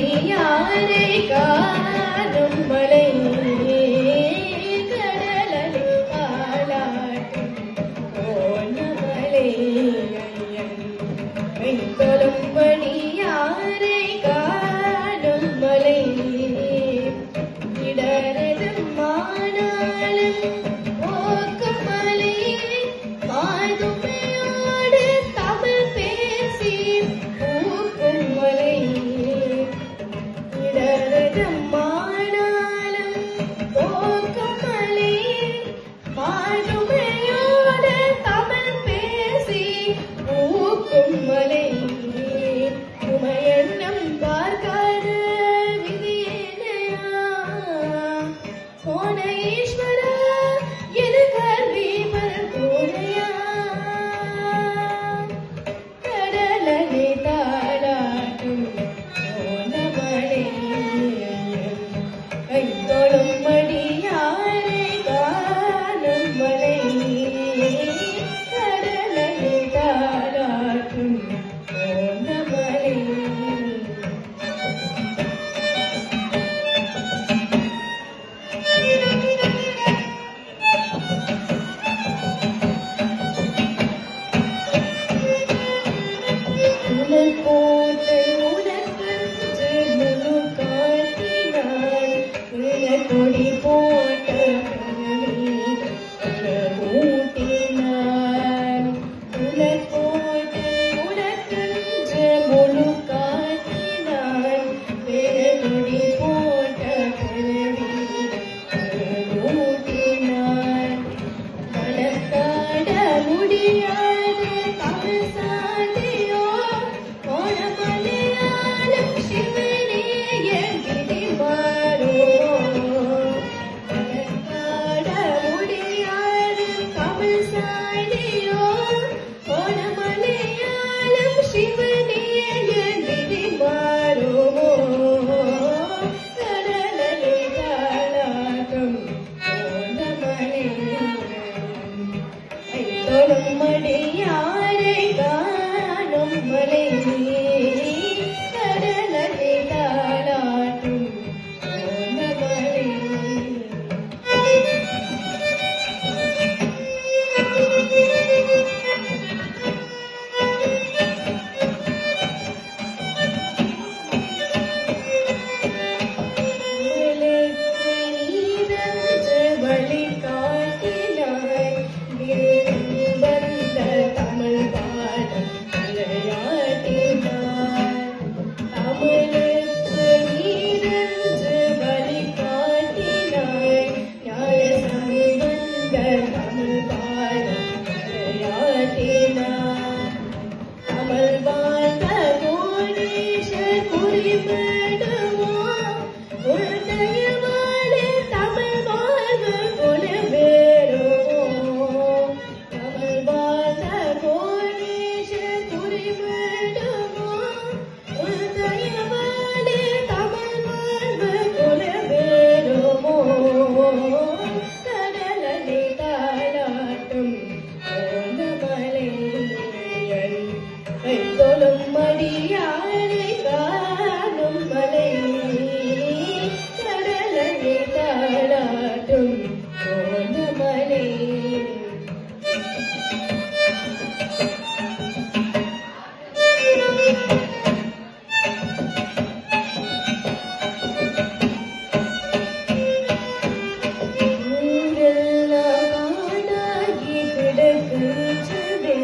மடியாரை காணும் மலை கடலலை தாளாட்டும் கோணமலை கைத்தொழும் மடியாரை காணும் மலை இடரதும் மானாலும் போக்கும் மலை மாதுமையோடு தமிழ் பேசி பூக்கும் மலை இடரதும் மானாலும் போக்கும் மலை மாதுமையோடு தமிழ் பேசி பூக்கும் மலை உமையன்னம் பார்க்காத விதியேனையா கோண ஈஸ்வர எது கல்வி பரம்பூரையா கடலலை தாளாட்டும் கோணமலை கைத்தொழும் மடியாரை காணும் மலை கடலலை தாளாட்டும் கோணமலை உனக்கோட்டை உனக்கென்று முழு காட்டினான் உனக்கொடி போட்ட ஊட்டினான் உனக்கோட்டை உனக்கென்று முழு காட்டினான் உனக்கொடி போட்ட ஊட்டினான் மனத்தாட முடியாத தமிழ் சாதியோ கோணமலையாளும் சிவனே என் விதி மாறோ மனத்தாட முடியாத தமிழ் சாதியோ கோணமலையாளும் சிவனே என் விதி மாறோ கடலலை தாளாட்டும் கோணமலை கைத்தொழும் மடியாரை காணும் மலை கடலலை தாளாட்டும் கோணமலை வழி காட்டினாய் வந்த தமிழ் பாடம் விளையாட்டினாய் தமிழுக்கு நீரென்று வழி காட்டினாய் நியாய சம்பந்த தமிழ் பாடம் விளையாட்டினாய் தமிழ் வாழ்ந்த கோடீஸ்வர் குறிப்பிடுவோம் உள்தயவாளே தமிழ் வாழ்வு கொலவேறுவோம் தமிழ் வாழ்ந்த கோடீஸ்வர் குறிப்பிடுவோம் உள்தயவாளே தமிழ் வாழ்வு கொலவேறுவோம் கடலலை தாளாட்டும் கோணமலை கைத்தொழும் மடியாரை காணும் மலை கடலலை தாளாட்டும் கோணமலை ஊரெல்லாம் காடாகி கிடக்கின்றதே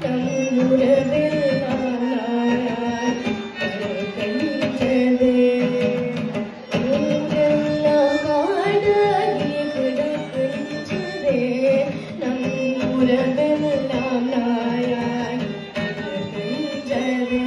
நம் உறவெல்லாம் நாளாய் கிடக்கின்றதே ஊரெல்லாம் காடாகி கிடக்கின்றதே நம் உறவெல்லாம் நாளாய் கிடக்கின்றதே